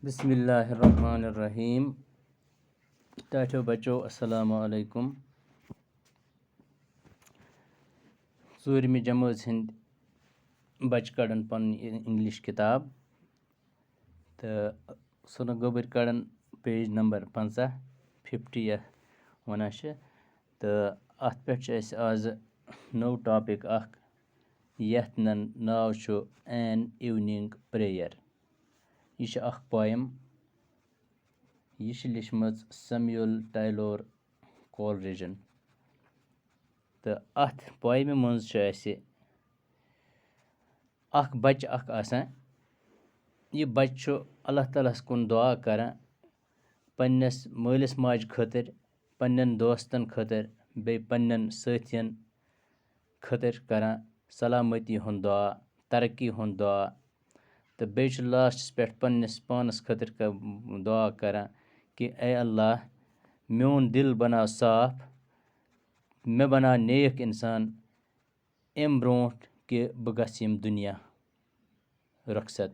बिस्मिल्लाहिर्रहमानिर्रहीम। टाठियो बच्चो अस्सलामु अलैकुम। ژوٗرمہِ جمٲژ ہِنٛدۍ بَچہِ کَڑان پَنٕنۍ اِنٛگلِش کِتاب تہٕ سۄنہٕ گوٚبٕرۍ کَڑان پیج نمبر 50 یَتھ وَنان چھِ تہٕ اَتھ پٮ۪ٹھ چھِ اَسہِ آزٕ نوٚو ٹاپِک اَکھ یَتھ ناو چھُ این اِونِنٛگ پرٛییَر. یہِ چھِ اَکھ پویِم. یہِ چھِ لیٚچھمٕژ سیمیوٗل ٹایلور کولریجَن تہٕ اَتھ پویمہِ منٛز چھُ اَسہِ اَکھ بَچہِ اَکھ آسان. یہِ بَچہِ چھُ اللہ تعالیٰ ہَس کُن دُعا کَران پنٛنِس مٲلِس ماجہِ خٲطرٕ، پنٛنٮ۪ن دوستَن خٲطرٕ بیٚیہِ پنٛنٮ۪ن سٲتھیَن خٲطرٕ کَران سلامٔتی ہُنٛد دُعا، ترقی ہُنٛد دُعا تہٕ بیٚیہِ چھُ لاسٹَس پٮ۪ٹھ پنٛنِس پانَس خٲطرٕ دُعا کَران کہِ اے اللہ میون دِل بناو صاف، مےٚ بناو نیک اِنسان اَمہِ برٛونٛٹھ کہِ بہٕ گژھٕ ییٚمہِ دُنیا رۄخصت.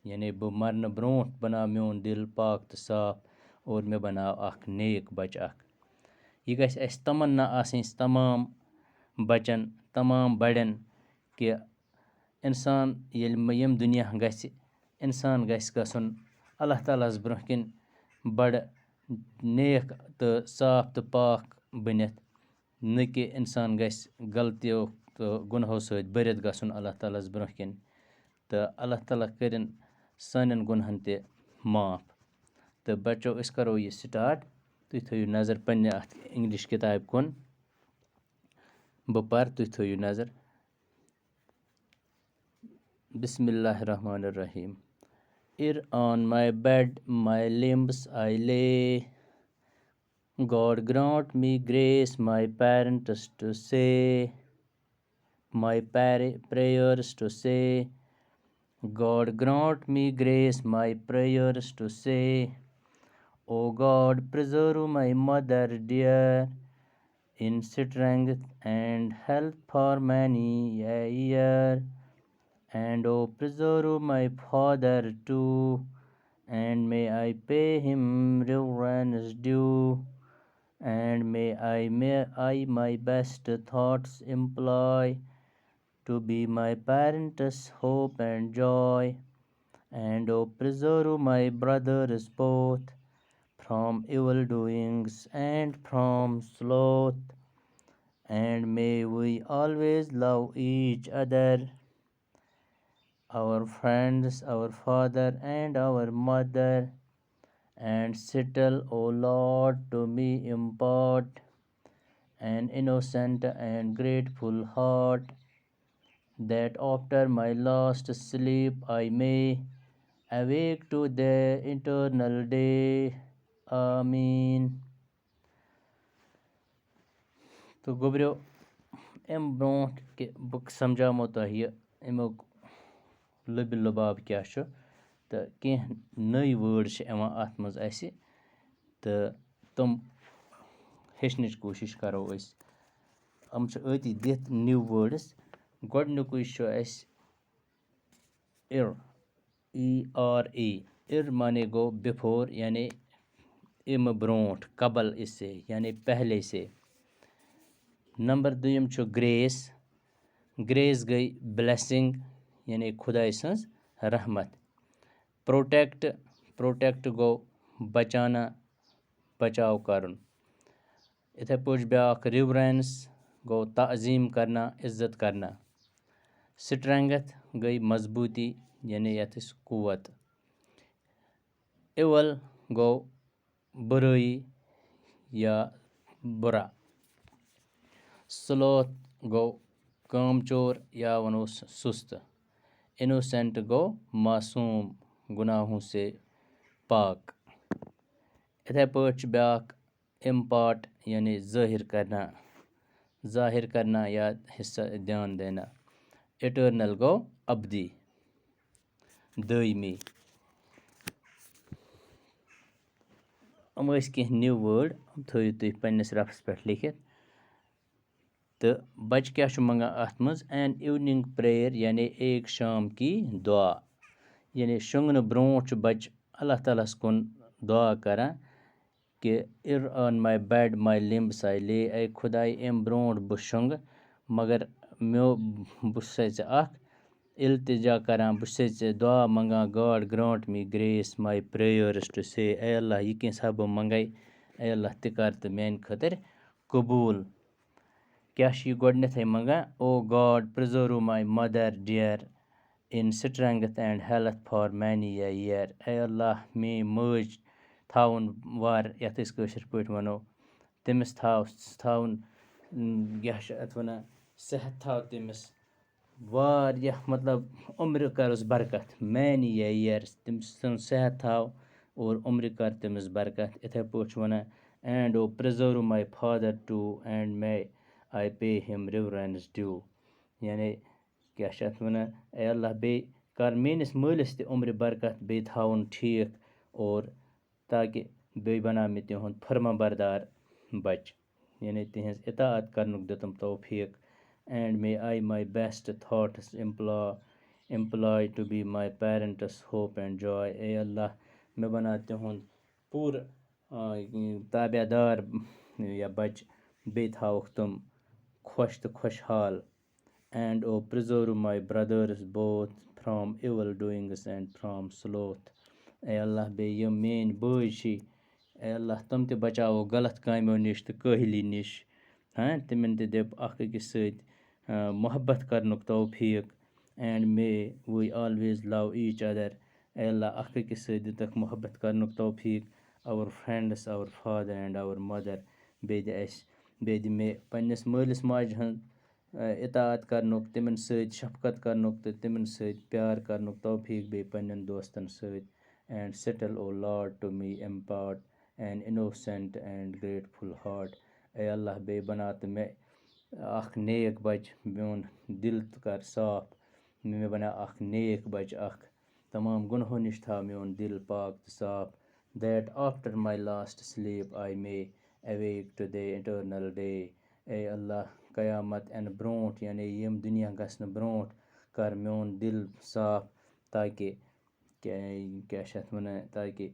یعنی بہٕ مَرنہٕ برٛونٛٹھ بناو میون دِل پاک تہٕ صاف اور مےٚ بناو اَکھ نیک بَچہِ اَکھ. یہِ گژھِ اَسہِ تَمنا آسٕنۍ تمام بَچَن، تمام بَڑٮ۪ن کہِ اِنسان ییٚلہِ ییٚمہِ دُنیا گژھِ اِنسان گژھِ گژھُن اللہ تعالیٰ ہَس برٛونٛہہ کِنۍ بَڑٕ نیک تہٕ صاف تہٕ پاک بٔنِتھ، نہٕ کہِ اِنسان گژھِ غلطیو تہٕ گُنہو سۭتۍ بٔرِتھ گژھُن اللہ تعالیٰ ہَس برٛونٛہہ کِنۍ تہٕ اللہ تعالیٰ کٔرِن سانٮ۪ن گُنہَن تہِ معاف. تہٕ بَچو أسۍ کَرو یہِ سِٹاٹ. تُہۍ تھٲیِو نظر پنٛنہِ اَتھ اِنٛگلِش کِتابہِ کُن. بہٕ پَرٕ تُہۍ تھٲیِو نظر. بِسمِ اللہِ الرحمٰنِ الرحیٖم. اِر آن ماے بٮ۪ڈ ماے لِمبٕس آی لے God grant me grace my parents to say, my prayers to say. God grant me grace my prayers to say. O God preserve my mother dear in strength and health for many a year. And O preserve my father too, and may I pay him reverence due. And may I my best thoughts employ to be my parents' hope and joy. And O preserve my brothers both from evil doings and from sloth. And may we always love each other, our friends, our father and our mother. And still, O Lord, to me impart an innocent and grateful heart, that after my last sleep I may awake to the eternal day. Amen. تہٕ گوٚبریو اَمہِ برٛونٛٹھ کہِ بہٕ سَمجھاومو تۄہہِ یہِ اَمیُک لُبہِ لُباب کیٛاہ چھُ تہٕ کینٛہہ نٔے وٲڈ چھِ یِوان اَتھ منٛز اَسہِ تہٕ تِم ہیٚچھنٕچ کوٗشِش کَرو أسۍ. یِم چھِ أتی دِتھ نِو وٲڈٕس. گۄڈنیُکُے چھُ اَسہِ اِر ERE. اِر مانے گوٚو بِفور یعنی اَمہِ برٛونٛٹھ قبل اِسے یعنی پہلے سے. نمبر دوٚیِم چھُ گرٛیس. گرٛیس گٔے بلٮ۪سِنٛگ یعنی خۄداے سٕنٛز رحمت. پروٹیکٹ گوٚو بچانا، بچاو کَرُن. یِتھَے پٲٹھۍ چھُ بیٛاکھ رِورٮ۪نٕس گوٚو تعظیٖم کرنا، عزت کرنا. سٹرٛنٛگتھ گٔے مضبوٗطی یعنی یَتھ أسۍ قوت. اِوَل گوٚو بُرٲیی یا بُرا. سلوتھ گوٚو کامچور یا وَنوس سُستہٕ. اِنوسٮ۪نٹ گوٚو معصوٗم، گُناہوں سے پاک. یِتھَے پٲٹھۍ چھُ بیٛاکھ اِمپاٹ یعنی ظٲہِر کرنا یا حصہ دھیان دینا. اِٹٲرنل گوٚو ابدی، دٲیمی. یِم ٲسۍ کینٛہہ نِو وٲڈ. یِم تھٲیِو تُہۍ پنٛنِس رَفَس پٮ۪ٹھ لیکھِتھ. تہٕ بَچہِ کیٛاہ چھُ منٛگان اَتھ منٛز؟ این اِونِنٛگ پرٛییر یعنی ایک شام کی دُعا. یعنی شۄنٛگنہٕ برٛونٛٹھ چھُ بَچہِ اللہ تعالیٰ ہَس کُن دُعا کَران کہِ اِر آن ماے بٮ۪ڈ ماے لِمبٕس آی لے اے خۄداے اَمہِ برٛونٛٹھ بہٕ شۄنٛگہٕ مگر بہٕ چھُسَے ژےٚ اَکھ اِلتِجا کَران بہٕ چھُسَے ژےٚ دُعا منٛگان گاڈ گرٛانٹ می گرٛیس ماے پرٛیٲرٕس ٹُو سے اے اللہ یہِ کینٛژھا بہٕ منٛگَے اے اللہ تہِ کَر تہٕ میٛانہِ خٲطرٕ قبوٗل کیٛاہ چھِ یہِ گۄڈٕنٮ۪تھٕے منٛگان O God preserve my mother dear in strength and health for many a year اے اللہ میٛٲنۍ مٲج تھاوُن وَر یَتھ أسۍ کٲشِر پٲٹھۍ وَنو تٔمِس تھاوُن کیٛاہ چھِ اَتھ وَنان صحت تھاو تٔمِس واریاہ مطلب عُمرِ کَرُس برکت مینی اے یِیَرٕس تٔمۍ سُنٛد صحت تھاو اور عُمرِ کَر تٔمِس برکت یِتھَے پٲٹھۍ چھُ وَنان and O preserve my father too and may I pay him reverence due یعنی کیٛاہ چھِ اَتھ وَنان اے اللہ بیٚیہِ کَر میٛٲنِس مٲلِس تہِ عُمرِ برکت بیٚیہِ تھاوُن ٹھیٖک اور تاکہِ بیٚیہِ بَناو مےٚ تِہُنٛد فرما بردار بَچہِ یعنی تِہِنٛز اطاعت کَرنُک دِتُم توفیٖق and may I my best thoughts employ to be my parents hope and joy اے اللہ مےٚ بَناو تِہُنٛد پوٗرٕ تابع دار یا بَچہِ بیٚیہِ تھاوُکھ تِم خۄش تہٕ خۄشحال and O preserve my brothers both from evil doings and from sloth اے اللہ بیٚیہِ یِم میٛٲنۍ بٲے چھِ اے اللہ تِم تہِ بچاوو غلط کامیو نِش تہٕ کٲہلی نِش تِمَن تہِ دِ اَکھ أکِس سۭتۍ محبت کَرنُک توفیٖق and may we always love each other اے اللہ اَکھ أکِس سۭتۍ دِتَکھ محبت کَرنُک توفیٖق our friends our father and our mother بیٚیہِ دِ مےٚ پنٛنِس مٲلِس ماجہِ ہُنٛد اطاعت کَرنُک تِمَن سۭتۍ شفقت کَرنُک تہٕ تِمَن سۭتۍ پیار کَرنُک توفیٖق بیٚیہِ پنٛنٮ۪ن دوستَن سۭتۍ and still O Lord to me impart and innocent and grateful heart اے اللہ بیٚیہِ بَناو تہٕ مےٚ اَکھ نیک بَچہِ میون دِل تہٕ کَر صاف مےٚ بَناو اَکھ نیک بَچہِ اَکھ تمام گُنہو نِش تھاو میون دِل پاک تہٕ صاف that after my last sleep I may awake to the eternal day اے اللہ قیامت یِنہٕ برٛونٛٹھ یعنی یِم دُنیا گژھنہٕ برٛونٛٹھ کَر میون دِل صاف تاکہِ کیٛاہ چھِ اَتھ وَنان تاکہِ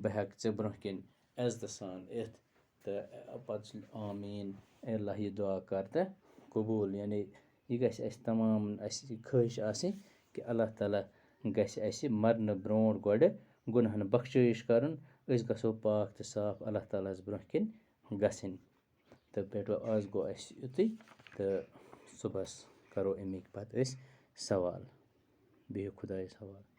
بہٕ ہٮ۪کہٕ ژےٚ برٛونٛہہ کِنۍ عزتہٕ سان یِتھ تہٕ پَتہٕ چھُ آمیٖن اے اللہ یہِ دُعا کَر تہٕ قبوٗل یعنی یہِ گژھِ اَسہِ تمامَن اَسہِ یہِ خٲہِش آسٕنۍ کہِ اللہ تعالیٰ گژھِ اَسہِ مَرنہٕ برٛونٛٹھ گۄڈٕ گُنہَن بخشٲیِش کَرُن أسۍ گژھو پاک تہٕ صاف اللہ تعالیٰ ہَس برٛونٛہہ کِنۍ گژھٕنۍ تہٕ بیٹو آز گوٚو اَسہِ یُتُے تہٕ صُبحس کَرو اَمِکۍ پَتہٕ أسۍ سوال بِہِو خۄدایَس حوالہٕ